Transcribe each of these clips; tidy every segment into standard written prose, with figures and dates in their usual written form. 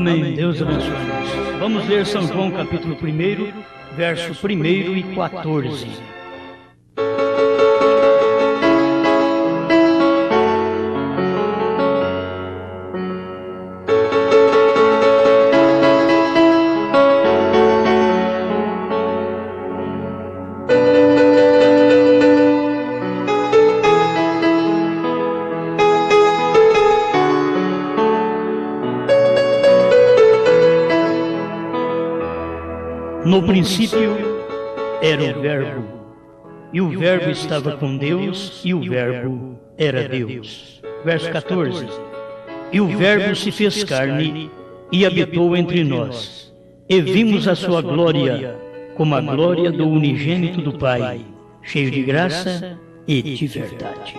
Amém. Deus abençoe. Vamos ler São João capítulo 1, verso 1 e 14. No princípio era o Verbo, e o Verbo estava com Deus, e o Verbo era Deus. Verso 14. E o Verbo se fez carne e habitou entre nós, e vimos a sua glória, como a glória do unigênito do Pai, cheio de graça e de verdade.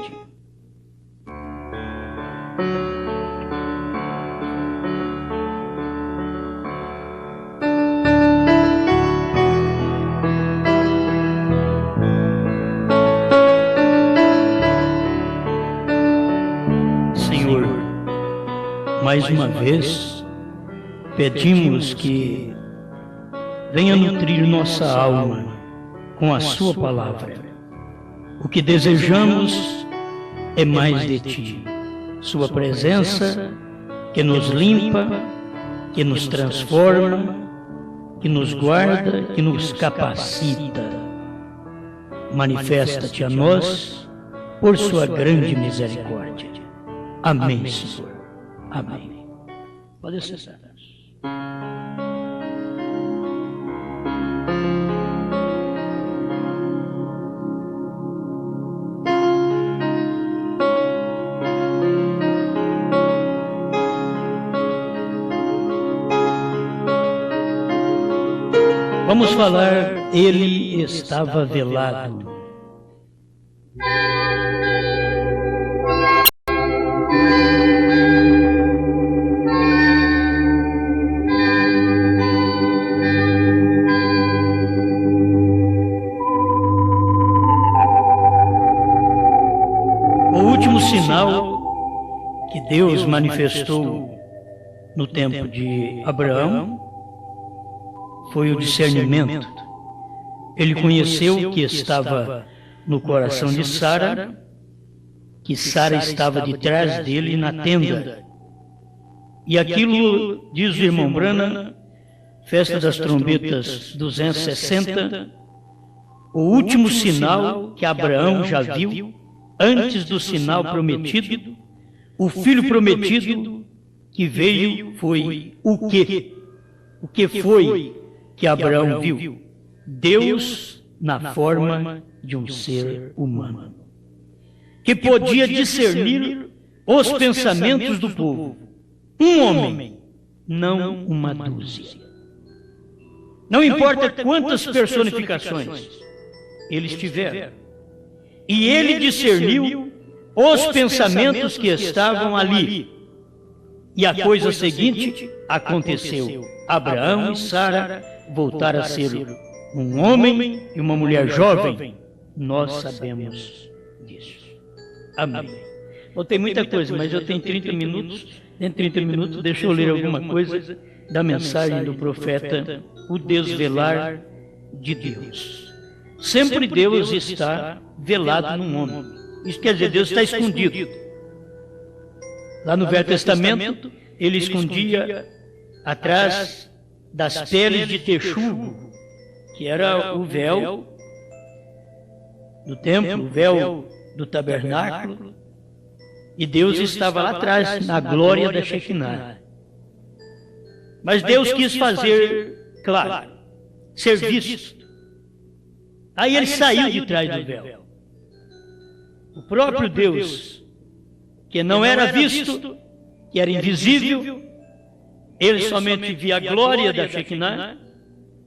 Mais uma vez, pedimos que venha nutrir nossa alma com a sua palavra. O que desejamos é mais de Ti. Sua presença que nos limpa, que nos transforma, que nos guarda, que nos capacita. Manifesta-te a nós por Sua grande misericórdia. Amém, Senhor. Amém. Pode cessar. Vamos falar, ele estava velado. Sinal que Deus manifestou no tempo de Abraão foi o discernimento. Ele conheceu que estava no coração de Sara, que Sara estava de trás dele na tenda. E aquilo, diz o irmão Branham, Festa das Trombetas 260, o último sinal que Abraão já viu antes do sinal prometido, o filho prometido que veio foi o quê? O que foi que Abraão viu? Deus na forma de um ser humano, que podia discernir os pensamentos do povo. Um homem, não uma dúzia. Não importa quantas personificações eles tiveram. E ele discerniu os pensamentos que estavam ali. E a coisa seguinte aconteceu. Abraão e Sara voltaram a ser um homem e uma mulher jovem. Nós sabemos disso. Amém. Bom, tem muita coisa, mas eu tenho 30 minutos. Em 30 minutos, deixa eu ler alguma coisa da mensagem do profeta, o desvelar de Deus. Sempre Deus está velado num homem. Isso quer dizer, Deus está escondido. Lá no Velho Testamento, ele escondia atrás das peles de texugo, que era o véu do templo, o véu do tabernáculo, e Deus estava lá atrás, na glória da Shekinah. Mas Deus quis fazer, claro, ser visto. Aí ele saiu de trás do véu. O próprio Deus, que não era visto, que era invisível, ele somente via a glória da Shekinah,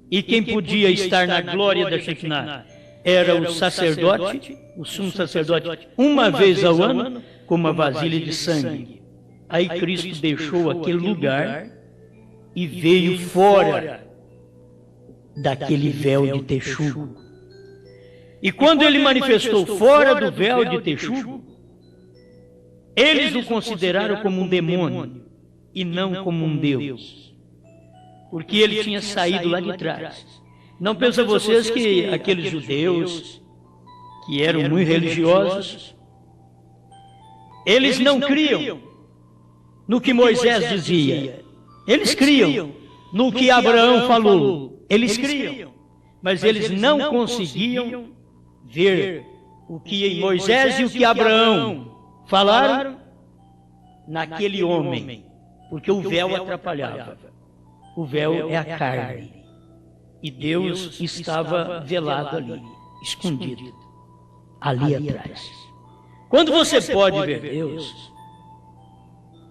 e quem podia estar na glória da Shekinah era o sacerdote, o sumo sacerdote, uma vez ao ano, com uma vasilha de sangue. Aí Cristo deixou aquele lugar e veio fora daquele véu de texugo. E quando ele manifestou fora do véu de texugo, eles o consideraram como um demônio e não como um Deus. Porque ele tinha saído lá de trás. Não pensam vocês que aqueles judeus que eram muito religiosos, eles não criam no que Moisés dizia. Eles criam no que Abraão falou. Eles criam. Mas eles não conseguiam ver o que Moisés e o que Abraão falaram naquele homem. Porque o véu atrapalhava. O véu é a carne. E Deus estava velado ali, escondido, ali atrás. Quando você pode ver Deus,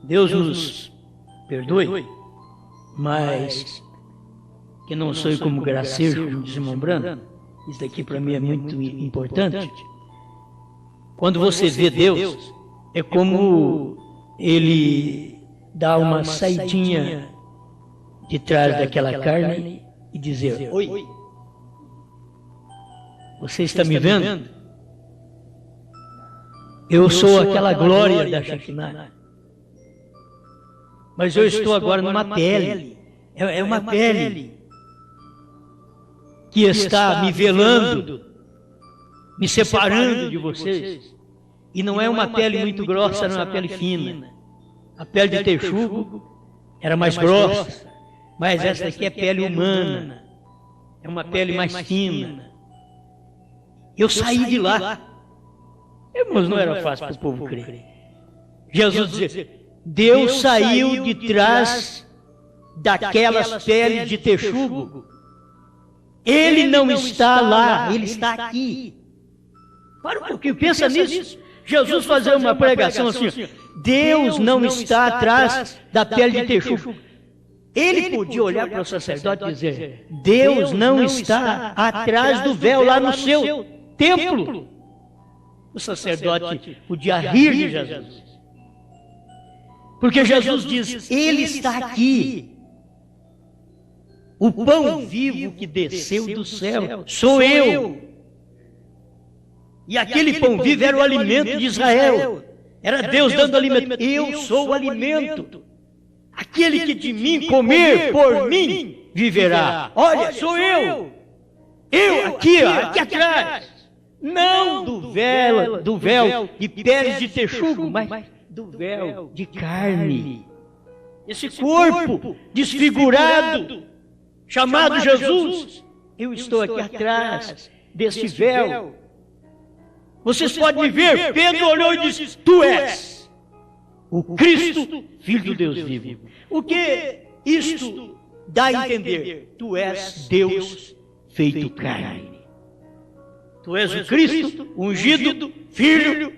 Deus nos perdoe, mas que não sou como gracejo, como diz Mombrando, isso daqui para mim é muito importante. Quando você vê Deus, é como ele dá uma saidinha de trás daquela carne e dizer: oi, você está me vendo? Eu sou aquela glória da Shekinah, mas eu estou agora numa pele, é uma pele que está me velando, me separando de vocês, e não é uma pele muito grossa, não é uma pele fina. A pele de texugo era mais grossa, mas essa aqui é pele humana, é uma pele mais fina. Eu saí de lá. Irmãos, não era fácil para o povo crer. Jesus dizia: Deus saiu de trás daquelas peles de texugo. Ele não está lá, ele está aqui. Para um pouquinho, pensa nisso. Jesus fazia uma pregação assim: Deus não está atrás da pele de texugo. Ele podia olhar para o sacerdote e dizer: Deus não está atrás do véu lá no seu templo. O sacerdote podia rir de Jesus. Porque Jesus diz: Ele está aqui. O pão vivo que desceu do céu sou eu. E aquele pão vivo era o alimento de Israel. Era Deus dando alimento. Eu sou o alimento. Aquele que de mim comer, por mim, viverá. Olha, sou eu. Eu, aqui atrás. Não do véu de peles de texugo, mas do véu de carne. Esse corpo desfigurado, chamado Jesus, eu estou aqui atrás desse véu. Vocês podem me ver. Pedro olhou e disse: Tu és o Cristo, Filho do Deus vivo. O que isto dá a entender? Tu és Deus feito carne. Tu és o Cristo, ungido, Filho,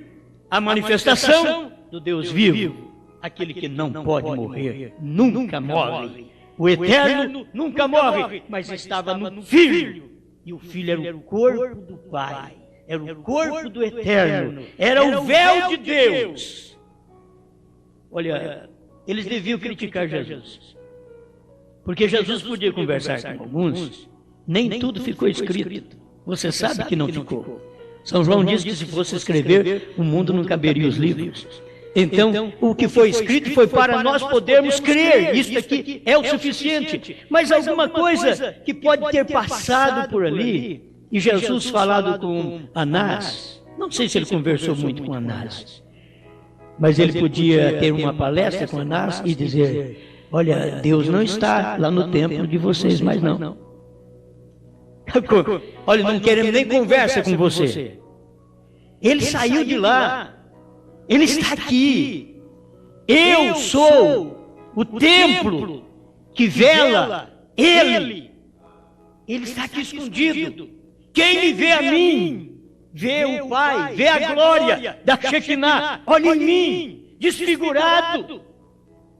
a manifestação do Deus vivo. Aquele que não pode morrer, nunca morre. O Eterno nunca morre, mas estava no Filho. E o Filho era o corpo do Pai. Era o corpo do Eterno. Era o véu de Deus. Olha, eles deviam criticar Jesus. Porque Jesus podia conversar com alguns. Nem tudo ficou escrito. Você sabe que não ficou. São João diz que se fosse escrever, o mundo não caberia os livros. Então, o que foi escrito foi para nós podermos crer. Isso aqui é o suficiente. Mas alguma coisa que pode ter passado por ali, e Jesus falado com Anás, não sei se ele conversou muito com Anás, mas ele podia ter uma palestra com Anás e dizer: olha, Deus não está lá no templo de vocês mais não. Olha, não queremos nem conversa com você. Ele saiu de lá. Ele está aqui. Eu sou o templo que vela Ele. Ele está aqui escondido. Quem me vê a mim, vê o Pai, vê a glória da Shekinah. Olha em mim, desfigurado,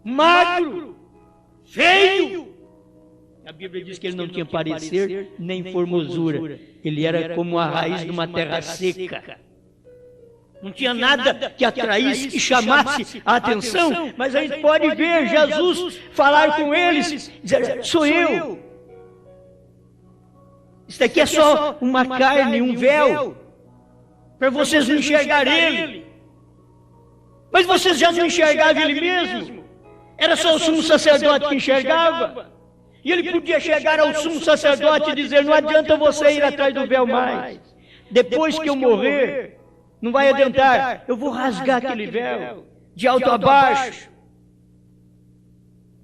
magro, feio. A Bíblia diz que ele não tinha parecer nem formosura. Ele era como a raiz de uma terra seca. Não tinha nada que atraísse, que chamasse a atenção. Mas a gente pode ver Jesus falar com eles, dizer: sou eu. Isso daqui é só uma carne, um véu, para vocês não enxergarem Ele. Mas vocês já não enxergavam Ele mesmo. Era só o sumo sacerdote que enxergava. E ele podia chegar ao sumo sacerdote e dizer: não adianta você ir atrás do véu mais. Depois que eu morrer, não vai adiantar, eu vou rasgar aquele véu, de alto a baixo.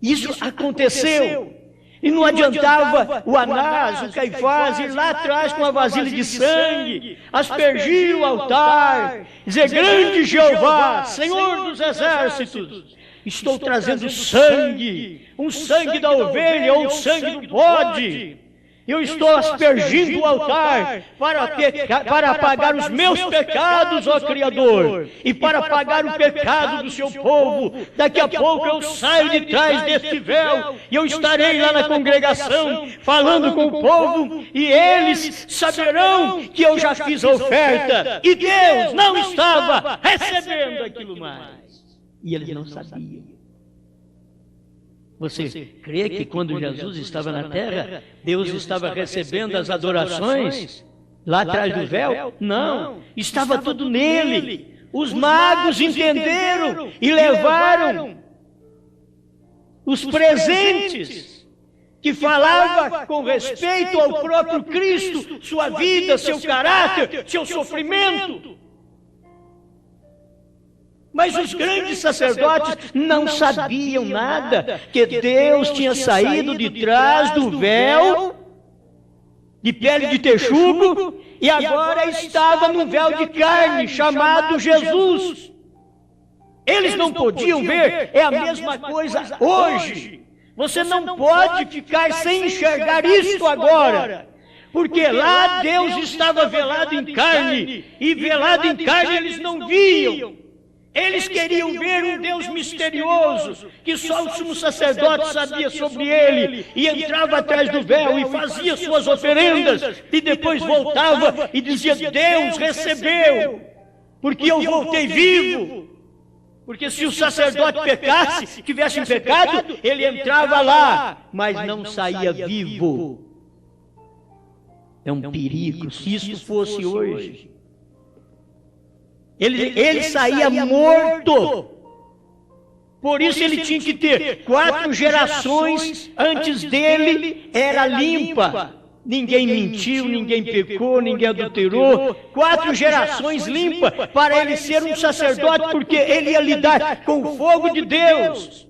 Isso aconteceu. E não adiantava o Anás, o Caifás, ir lá atrás com a vasilha de sangue, aspergir o altar, dizer: grande Jeová, Senhor dos exércitos, estou trazendo sangue, um sangue da ovelha ou sangue do bode. Eu estou aspergindo o altar para apagar os meus pecados, ó Criador, e para apagar o pecado do seu povo. Daqui a pouco eu saio de trás deste véu e eu estarei lá na congregação falando com o povo, e eles saberão que eu já fiz a oferta e Deus não estava recebendo aquilo mais. E eles não sabiam. Você crê que quando Jesus estava na terra, Deus estava recebendo as adorações lá atrás do véu? Não, estava tudo nele. Os magos entenderam e levaram os presentes que falava com respeito ao próprio Cristo, sua vida, seu caráter, seu sofrimento. Mas os grandes sacerdotes não sabiam nada, que Deus tinha saído de trás do véu de pele de texugo e agora estava num véu de carne chamado Jesus. Eles não podiam ver. É a mesma coisa hoje. Você não pode ficar sem enxergar isto agora, porque lá Deus estava velado em carne, e velado em carne eles não viam. Eles queriam ver um Deus misterioso, que só o sumo sacerdote sabia sobre ele, e entrava atrás do véu e fazia suas oferendas, e depois voltava e dizia: Deus recebeu, porque eu voltei vivo. Porque se o sacerdote pecasse, tivesse um pecado, ele entrava lá, mas não saía vivo. É um perigo, se isso fosse hoje. Ele saía morto. Por isso ele tinha que ter 4 gerações antes dele, era limpa. Ninguém mentiu, ninguém pecou, ninguém adulterou. 4 gerações limpas para ele ser um sacerdote, porque ele ia lidar com o fogo de Deus.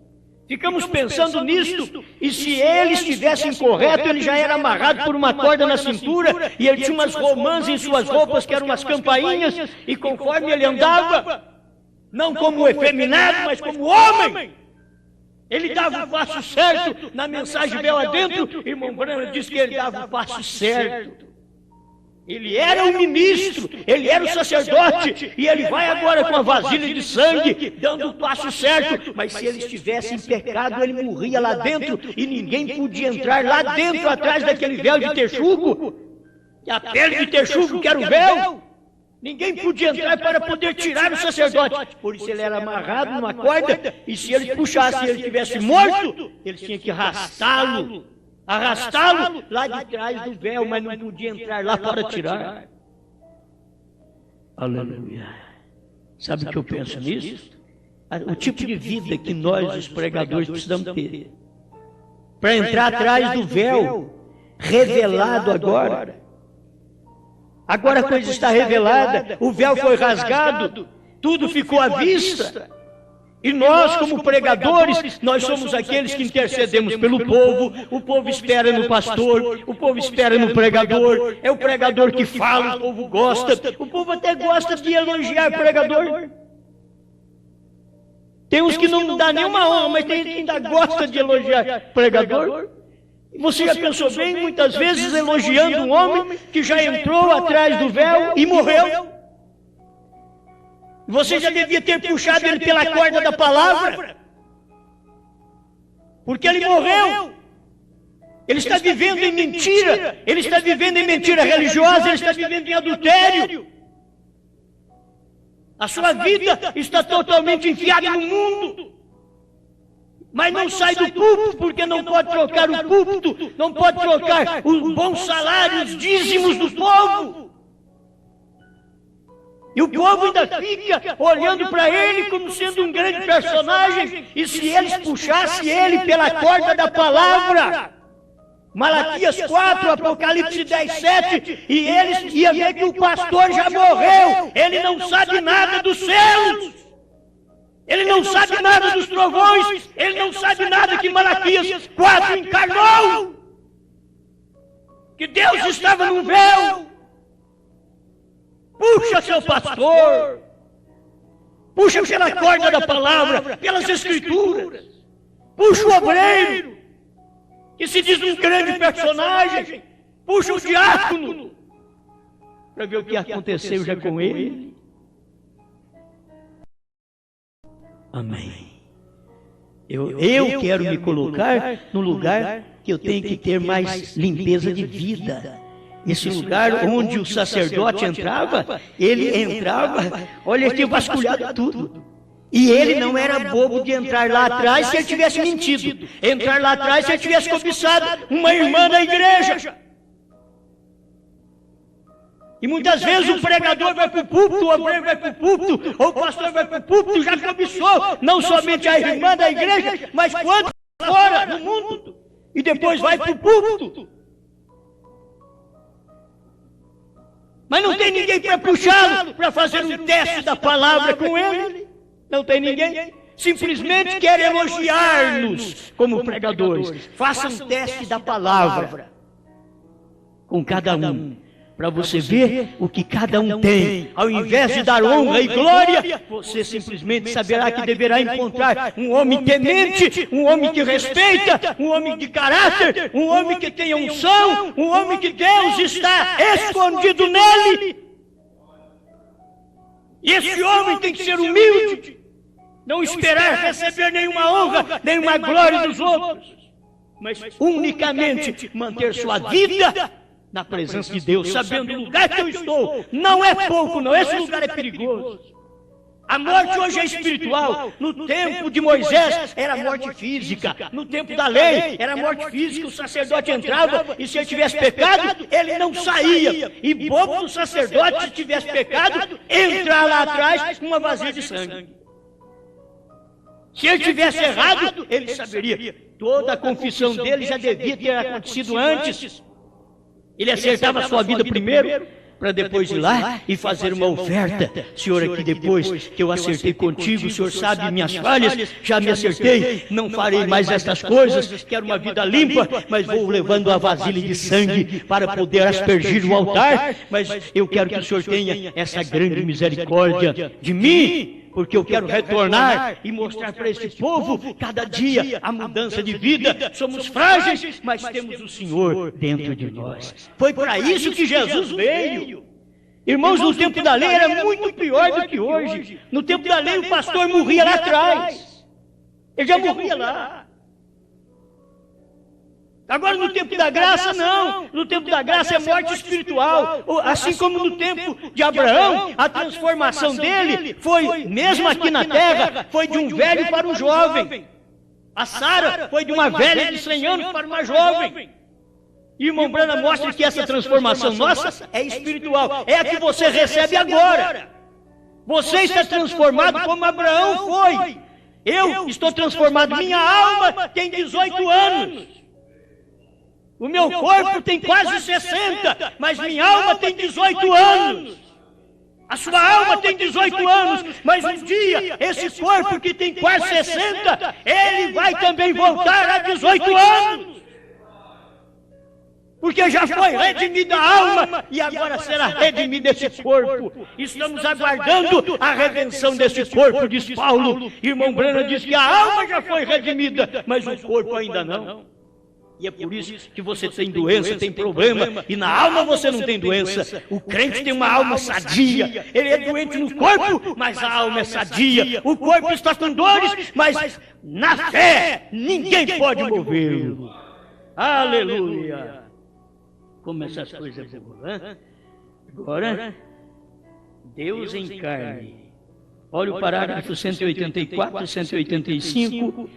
Ficamos pensando nisto, e se ele estivesse incorreto, ele já era amarrado por uma corda na cintura, e ele tinha umas romãs em suas roupas, que eram umas campainhas, e conforme ele andava, não como efeminado, mas como homem, ele dava o passo certo. Na mensagem véu adentro, irmão Branham diz que ele dava o passo certo. Ele era o ministro, ele era o sacerdote, e ele vai agora com a vasilha de sangue, dando o passo certo. Mas se ele estivesse em pecado, ele morria lá dentro, e ninguém podia entrar lá dentro, atrás daquele véu de texugo, e a pele de texugo que era o véu. Ninguém podia entrar para poder tirar o sacerdote. Por isso ele era amarrado numa corda, e se ele puxasse e ele estivesse morto, eles tinham que arrastá-lo lá de trás do véu, mas não podia entrar lá para tirar. Aleluia. Sabe o que eu penso nisso? O tipo de vida que nós, os pregadores, precisamos ter para entrar atrás do véu revelado agora. Agora a coisa está revelada, o véu foi rasgado, tudo ficou à vista. E nós, como pregadores, nós somos aqueles que intercedemos pelo povo. O povo espera no pastor, o povo espera no pregador. É o pregador que fala, o povo gosta. O povo até gosta de elogiar o pregador. Tem uns que não dá nenhuma honra, mas tem quem ainda gosta de elogiar o pregador. Você já pensou bem, muitas vezes elogiando um homem que já entrou atrás do véu e morreu? Você já devia ter puxado ele pela corda da palavra, porque ele morreu. Ele está vivendo em mentira, ele está vivendo em mentira religiosa, ele está vivendo em adultério. A sua vida está totalmente enfiada no mundo, mas não sai do púlpito, porque não pode trocar o púlpito, não pode trocar os bons salários, dízimos do povo. E o povo ainda fica olhando para ele como sendo um grande personagem, e se eles puxassem ele pela corda da palavra, Malaquias 4, Apocalipse 10, 7, e eles iam ver que o pastor já morreu, ele não sabe nada dos céus, ele não sabe nada dos trovões, ele não sabe nada que Malaquias 4 encarnou, que Deus estava num véu. Puxa seu pastor, puxa pela corda da palavra, pelas escrituras, puxa o obreiro, que se diz um grande personagem, puxa o diácono, para ver o que aconteceu já com ele. Amém. Eu quero me colocar no lugar que eu tenho que ter mais limpeza de vida. Esse lugar onde o sacerdote entrava, ele entrava, olha, ele tinha vasculhado tudo. E ele não era bobo de entrar lá atrás se ele tivesse mentido. Entrar lá atrás se ele tivesse cobiçado uma irmã da igreja. E muitas vezes o pregador vai para o púlpito, o obreiro vai para o púlpito, ou o pastor vai para o púlpito, já cobiçou não somente a irmã da igreja, mas quantos fora no mundo. E depois vai para o púlpito. Mas não tem ninguém para puxá-lo, para fazer um teste da palavra com ele. Não tem ninguém. Simplesmente quer elogiar-nos como pregadores. Faça um teste da palavra com cada um, para você ver o que cada um tem. Ao invés de dar honra e glória, você simplesmente saberá que deverá encontrar um homem temente, um homem que respeita, um homem de caráter, um homem que tenha unção, um homem que Deus está escondido nele. E esse homem tem que ser humilde, não esperar receber nenhuma honra, nenhuma glória dos outros, mas unicamente manter sua vida na presença de Deus, sabendo o lugar que eu estou. Não é pouco, não. Esse lugar é perigoso. A morte hoje é espiritual. No tempo de Moisés era morte física. No tempo da lei era morte física. O sacerdote entrava e se ele tivesse pecado, ele não saía. E bobo do sacerdote, se tivesse pecado, entrar lá atrás com uma vasilha de sangue. Se ele tivesse errado, ele saberia. Toda a confissão dele já devia ter acontecido antes. Ele acertava a sua vida primeiro, para depois ir lá e fazer uma oferta. Senhor, aqui depois que eu acertei contigo, o Senhor sabe minhas falhas, já me acertei, não farei mais estas coisas, quero uma vida limpa, mas vou levando a vasilha de sangue para poder aspergir o altar, mas eu quero que o Senhor tenha essa grande misericórdia de mim, porque eu quero retornar e mostrar para esse povo, cada dia, a mudança de vida. Somos frágeis, mas temos o Senhor dentro de nós. Foi para isso que Jesus veio. Irmãos, no tempo da lei era muito pior do que hoje. No tempo da lei o pastor morria lá atrás. Ele já morria lá. Agora no tempo da graça não, no tempo da graça é morte espiritual, assim como no tempo de Abraão, a transformação dele foi, mesmo aqui na terra, foi de um velho para um jovem. A Sara foi de uma velha de 100 anos para uma jovem. E irmão Branham mostra que essa transformação nossa é espiritual, é a que você recebe agora. Você está transformado como Abraão foi. Eu estou transformado, minha alma tem 18 anos. O meu corpo tem quase 60, mas minha alma tem 18 anos. A sua alma tem 18 anos, mas um dia esse corpo que tem quase 60, ele vai também voltar a 18 anos. Porque já foi redimida a alma e agora será redimido esse corpo. Estamos aguardando a redenção desse corpo, diz Paulo. Irmão Branham diz que a alma já foi redimida, mas o corpo ainda não. E é por isso que você tem doença, tem problema, e na alma você não tem doença. O crente tem uma alma sadia. Ele é doente no corpo, mas a alma é sadia. O corpo está com dores, mas na fé ninguém pode movê-lo. Aleluia! Como essas coisas são boas, né? Agora, Deus em carne. Olha o parágrafo 184 e 185,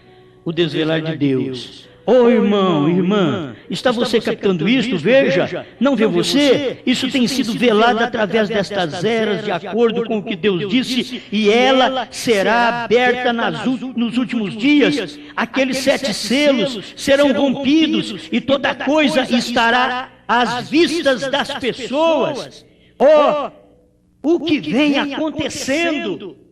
o desvelar de Deus. Oh, irmão, irmã, está você captando isto? Veja, não vê você? Isso tem sido velado através destas eras, de acordo com o que Deus disse, e ela será aberta nos últimos dias. Aqueles 7 selos serão rompidos e toda coisa estará às vistas das pessoas. Oh, o que vem acontecendo?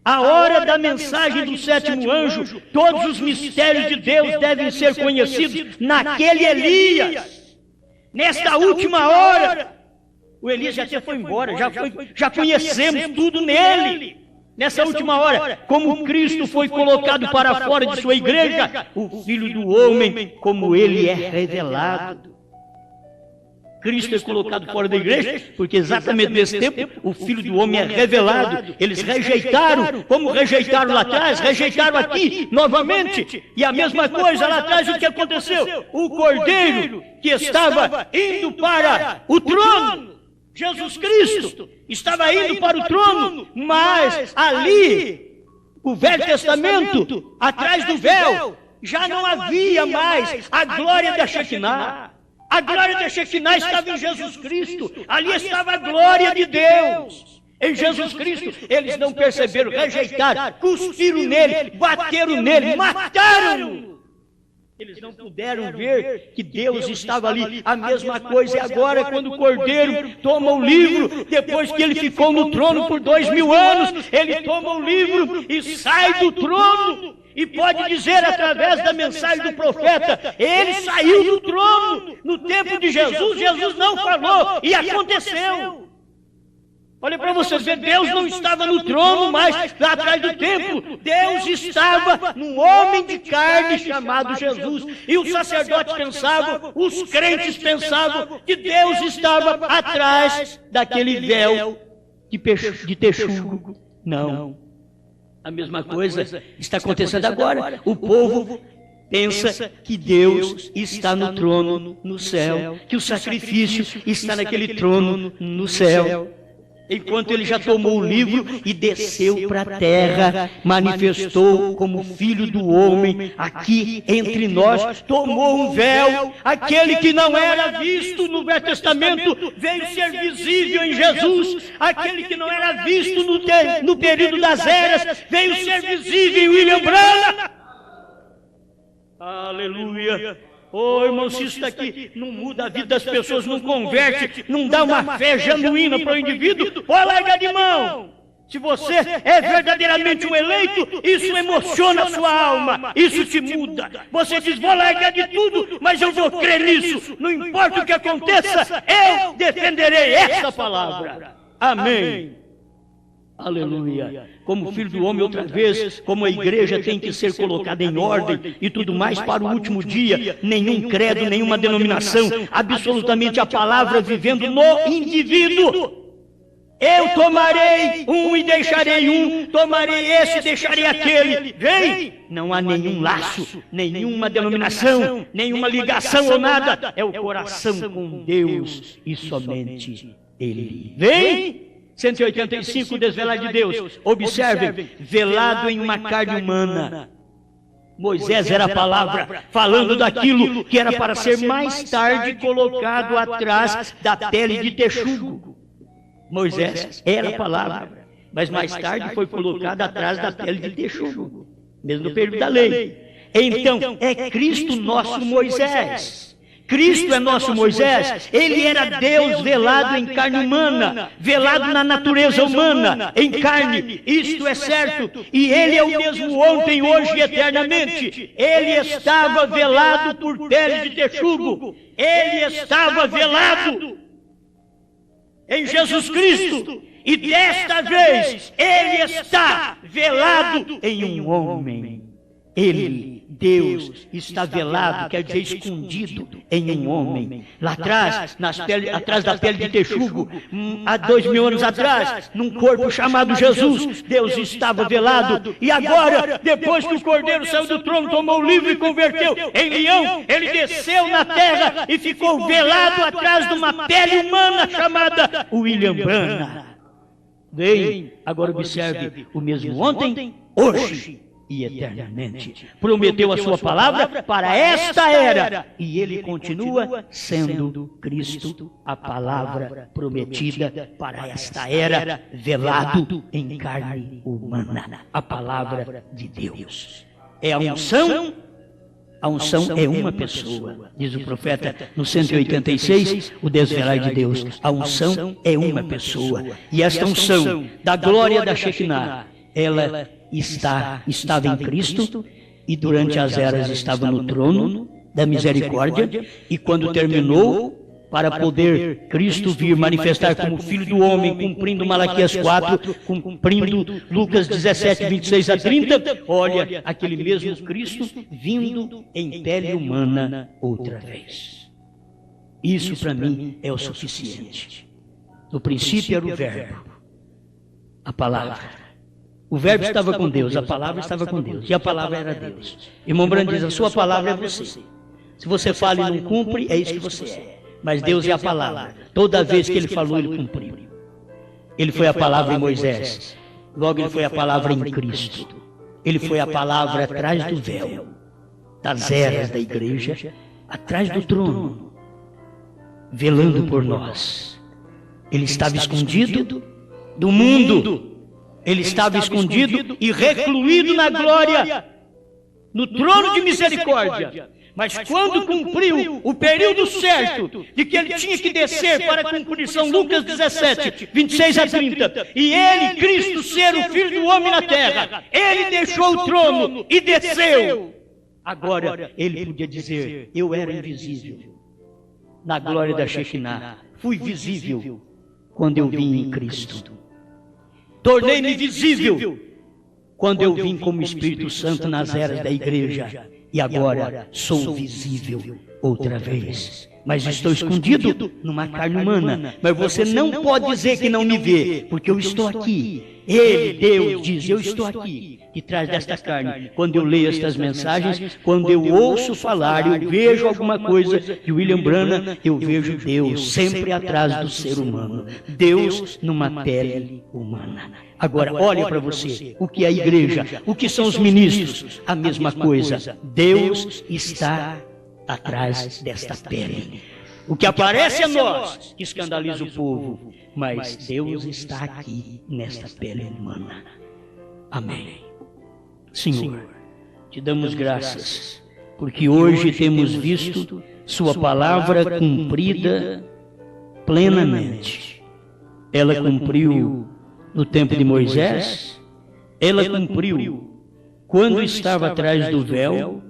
A hora da mensagem do 7º anjo, todos os mistérios de Deus devem ser conhecidos naquele Elias. Nesta última hora, o Elias já até foi embora, já conhecemos tudo nele. Nessa última hora, como Cristo foi colocado para fora de sua igreja, o Filho do Homem, como ele é revelado. Cristo é colocado fora da igreja, porque exatamente nesse tempo o Filho do Homem é revelado. Eles rejeitaram, como rejeitaram lá atrás, rejeitaram aqui novamente. E a mesma coisa lá atrás, o que aconteceu? O Cordeiro que estava indo para o trono, Jesus Cristo, estava indo para o trono, mas ali, o Velho Testamento, atrás do véu, já não havia mais a glória da Shekinah. A glória da Shekinah estava em Jesus Cristo. Ali estava a glória de Deus. Em Jesus Cristo, eles não perceberam, rejeitaram, cuspiram nele, bateram nele, mataram-no. Eles não puderam ver que Deus estava ali. A mesma coisa é agora, quando o Cordeiro toma o livro, depois que ele ficou no trono por 2000 anos, ele toma o livro e sai do trono. E pode dizer através da mensagem do profeta, ele saiu do trono. No tempo de Jesus, Jesus não falou e aconteceu. Olha para vocês ver, Deus não estava no trono, mas lá atrás do templo, Deus estava num homem de carne chamado Jesus. E os sacerdotes pensavam, os crentes pensavam que Deus estava atrás daquele véu de texugo. Não. A mesma coisa está acontecendo agora. O povo pensa que Deus está no trono no céu, que o sacrifício está naquele trono no céu. Enquanto ele já tomou o livro e desceu para a terra, manifestou como Filho do Homem aqui entre nós, tomou um véu, aquele que não era visto no Velho Testamento veio ser visível em Jesus, aquele que não era visto no período das eras veio ser visível em William Branham. Aleluia! Oh, irmão, se isso daqui não muda a vida das pessoas, não converte, não dá uma fé genuína para o indivíduo, pode largar de mão. Se você é verdadeiramente um eleito, isso emociona a sua alma, isso te muda. Você diz, vou largar de tudo, mas eu vou crer nisso. Não importa o que aconteça, eu defenderei essa palavra. Amém. Aleluia. Como Filho do Homem outra vez, como a igreja tem que ser colocada em ordem e tudo mais para o último dia, nenhum credo, nenhuma denominação, absolutamente a palavra vivendo no indivíduo. Eu tomarei um e deixarei um, tomarei esse e deixarei aquele. Vem! Não há nenhum laço, nenhuma denominação, nenhuma ligação ou nada. É o coração com Deus e somente Ele. Vem! 185, desvelar de Deus. Observem, velado em uma carne humana. Moisés era a palavra, falando daquilo que era para ser mais tarde colocado atrás da pele de texugo. Moisés era a palavra, mas mais tarde foi colocado atrás da pele de texugo, mesmo no período da lei. Então, é Cristo nosso Moisés. Cristo é nosso Moisés, ele era Deus velado em carne humana, velado na natureza humana, em carne, isto é certo, e ele é o mesmo ontem, hoje e eternamente. Ele estava velado por pele de texugo, ele estava velado em Jesus Cristo, e desta vez ele está velado em um homem. Ele, Deus, está velado, quer dizer escondido em um homem. Lá atrás, atrás da pele de texugo, há 2000 anos atrás, num corpo chamado Jesus, Deus estava velado. E agora, depois que o Cordeiro saiu do trono, tomou o livro e converteu em leão, ele desceu na terra e ficou velado atrás de uma pele humana chamada William Branham. Bem, agora observe, o mesmo ontem, hoje e eternamente. Prometeu a sua palavra para esta era, e ele continua sendo Cristo, a palavra prometida para esta era, velado em carne humana, a palavra de Deus. É a unção. A unção é uma pessoa, diz o profeta no 186, o desvelar de Deus. A unção é uma pessoa. E esta unção da glória da Shekinah, ela estava em Cristo e durante as eras estava no trono da misericórdia. E quando terminou, para poder Cristo vir manifestar como Filho do Homem, cumprindo Malaquias 4, cumprindo Lucas 17, 26 a 30, olha, aquele mesmo Cristo vindo em pele humana outra vez. Isso para mim é o suficiente. No princípio era o Verbo, a palavra. O Verbo estava com Deus, a palavra estava com Deus, e a palavra era Deus. Irmão Branco diz, a sua palavra é você. Se você fala e não cumpre, é isso que você é. Mas Deus é a palavra. Toda vez que Ele falou, Ele cumpriu. Ele foi a palavra em Moisés. Logo Ele foi a palavra em Cristo. Ele foi a palavra atrás do véu, das eras da igreja, atrás do trono, velando por nós. Ele estava escondido do mundo. Ele estava escondido e recluído na glória, no trono de misericórdia. Mas quando cumpriu o período certo de que ele tinha que descer para cumprir São Lucas 17, 26 a 30, e ele, Cristo, ser o Filho do Homem na terra, ele deixou o trono e desceu. Agora ele podia dizer, eu era invisível na glória da Shekinah, fui visível quando eu vim em Cristo. Tornei-me visível quando eu vim como Espírito Santo nas eras da igreja. E agora sou visível outra vez. Mas estou escondido numa carne humana. Mas você não pode dizer que não me vê, porque eu estou aqui. Ele, Deus, diz, eu estou aqui, de trás desta carne. Quando eu leio estas mensagens, quando eu ouço falar, eu vejo alguma coisa de William Branham, eu vejo Deus sempre atrás do ser humano. Deus numa pele humana. Agora, olha para você, o que é a igreja, o que são os ministros, a mesma coisa. Deus está atrás desta pele. O que aparece a nós, que escandaliza o povo, mas Deus está aqui nesta pele humana. Amém. Senhor, te damos graças, porque hoje temos visto sua palavra cumprida plenamente. Ela cumpriu no tempo de Moisés, ela cumpriu quando estava atrás do véu,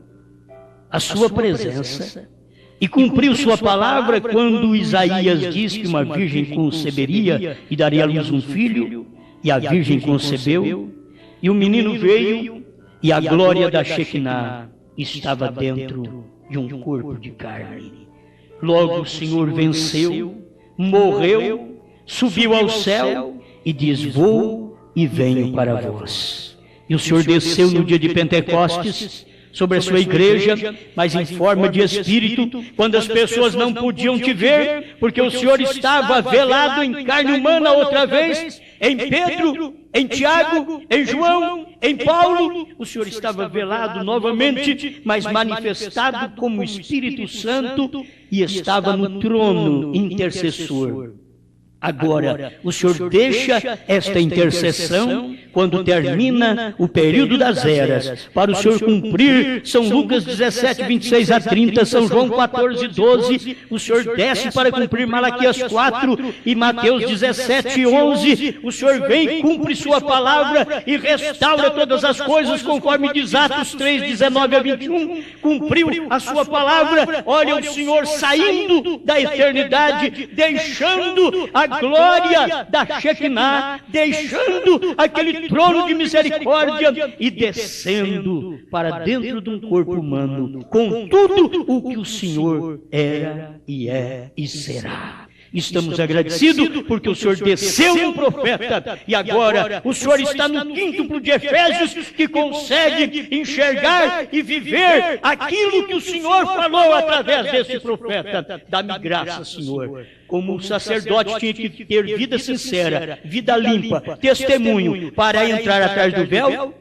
a sua presença, e cumpriu sua palavra quando Isaías diz que uma virgem conceberia e daria à luz um filho, e a virgem concebeu, e o menino veio, e a glória da Shekinah estava dentro de um corpo de carne. Logo o Senhor venceu, morreu, subiu ao céu, e diz, vou e venho para vós. E o Senhor desceu no dia de Pentecostes sobre a sua igreja, mas em forma de Espírito, quando as pessoas não podiam te ver, porque o Senhor estava velado em carne humana outra vez, em Pedro, em Tiago, em João, em Paulo, o Senhor estava velado novamente, mas manifestado como Espírito Santo, e estava no trono intercessor. Agora, o Senhor deixa esta intercessão quando termina o período das eras, para o Senhor cumprir São Lucas 17, 26 a 30, São João 14, 12, o Senhor desce para cumprir Malaquias 4 e Mateus 17, 11, o Senhor vem, cumpre sua palavra e restaura todas as coisas, conforme diz Atos 3, 19 a 21, cumpriu a sua palavra. Olha o Senhor saindo da eternidade, deixando a glória da Shekinah, deixando aquele trono de misericórdia e descendo para dentro de um corpo humano, com tudo o que o Senhor era e é e será. Estamos agradecidos porque o Senhor desceu um profeta e agora o Senhor está no quíntuplo de Efésios, que consegue enxergar e viver aquilo que o Senhor falou através desse profeta. Dá-me graça, Senhor. Como o sacerdote tinha que ter vida sincera, vida limpa, testemunho para entrar atrás do véu,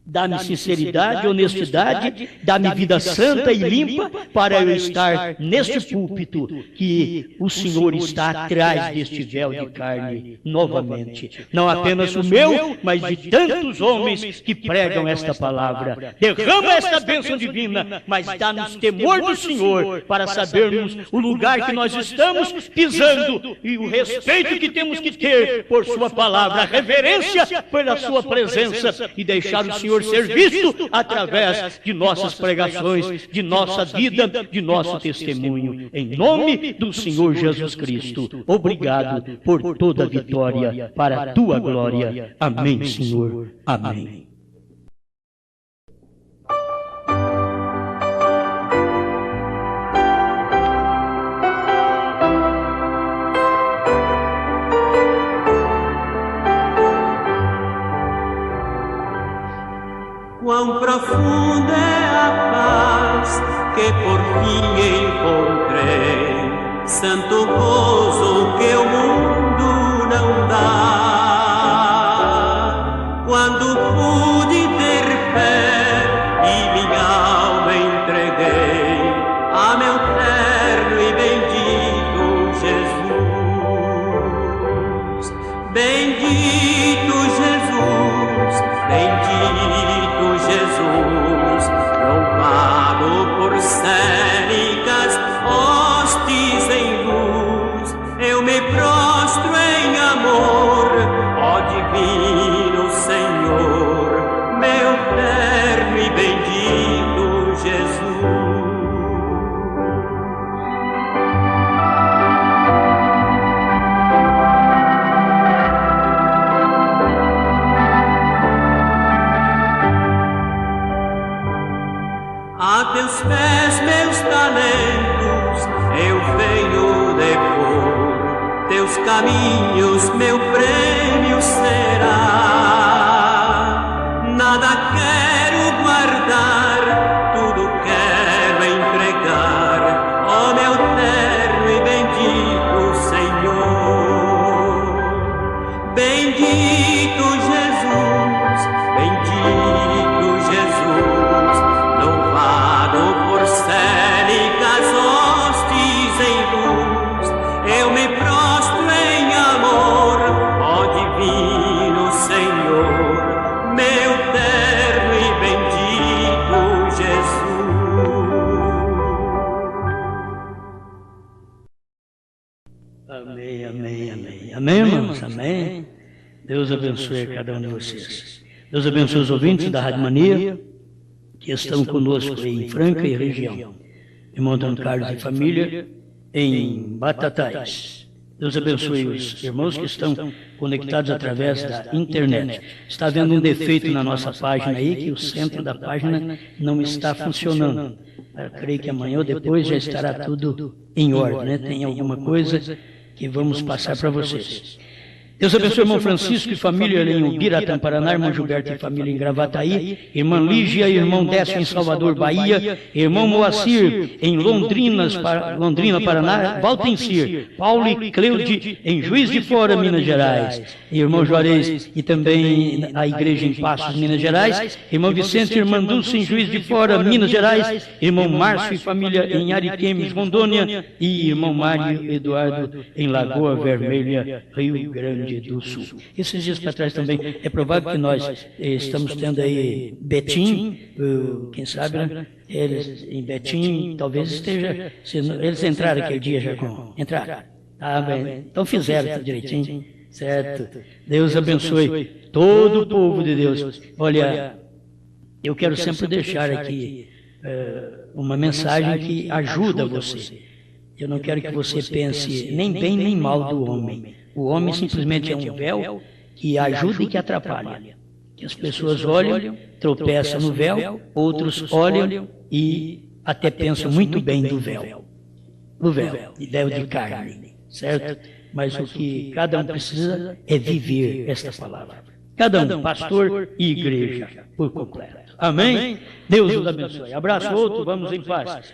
Dá-me sinceridade, honestidade, dá-me vida santa e limpa para eu estar neste púlpito que o Senhor está atrás deste véu de carne novamente. Não apenas o meu, mas de tantos homens que pregam esta palavra. Derrama esta bênção divina, mas dá-nos temor do Senhor para sabermos o lugar que nós estamos pisando e o respeito que temos que ter por sua palavra, a reverência pela sua presença e deixar o Senhor ser visto através de nossas pregações, de nossa vida, de nosso testemunho. Em nome do Senhor Jesus Cristo, obrigado por toda a vitória para a tua glória. Amém, Senhor. Amém. Quão profunda é a paz que por fim encontrei, santo gozo que o mundo não dá. Quando pude ter fé e minha alma entreguei a meu terno e bendito Jesus. Bendito Jesus, bendito Jesus, louvado por célicas hostes em luz, eu me prostro em amor, ó divino Senhor, meu terno e bendito Jesus. A teus pés, meus talentos, eu venho depor, teus caminhos, meu prêmio será. Nada quero guardar, tudo quero entregar, ó meu terno e bendito Senhor. Bendito Jesus, bendito Jesus, louvado por célicas hostes em luz, eu me prostro em amor, ó divino Senhor, meu terno e bendito Jesus. Amém, amém, amém. Amém, irmãos? Amém. Deus abençoe cada um de vocês. Deus abençoe os ouvintes da Rádio Mania, que estão conosco em Franca e região. Irmão Antônio Carlos e família em Batatais. Deus abençoe os irmãos que estão conectados através da internet. Está havendo um defeito na nossa página aí, que o centro da página não está funcionando. Eu creio que amanhã ou depois já estará tudo em ordem, né? Tem alguma coisa que vamos passar para vocês. Deus abençoe o irmão Francisco e família em Ubiratã, Paraná, irmão Gilberto e família em Gravataí, irmã Lígia e irmão Décio em Salvador, Bahia, irmão Moacir em Londrina, Paraná, Valtencir, Paulo e Cleude em Juiz de Fora, Minas Gerais, irmão Juarez e também a igreja em Passos, Minas Gerais, irmão Vicente e irmã Dulce em Juiz de Fora, Minas Gerais, irmão Márcio e família em Ariquemes, Rondônia, e irmão Mário Eduardo em Lagoa Vermelha, Rio Grande do Sul. Esses dias para trás também, é provável que nós estamos tendo aí Betim, quem sabe, né? Eles em Betim, talvez esteja, eles entraram aquele dia já com, entraram, tá bem, então fizeram tudo direitinho, certo? Deus abençoe todo o povo de Deus. Olha, eu quero sempre deixar aqui uma mensagem que ajuda você. Eu não quero que você pense nem bem nem mal do homem. O homem simplesmente é um véu que ajuda e que atrapalha. Que as pessoas olham, tropeçam no véu, outros olham e até pensam muito bem do véu. Do véu, de véu de carne, certo? Mas o que cada um precisa é viver esta palavra. Cada um, pastor e igreja, por completo. Amém? Deus os abençoe. Abraço outro, vamos em paz.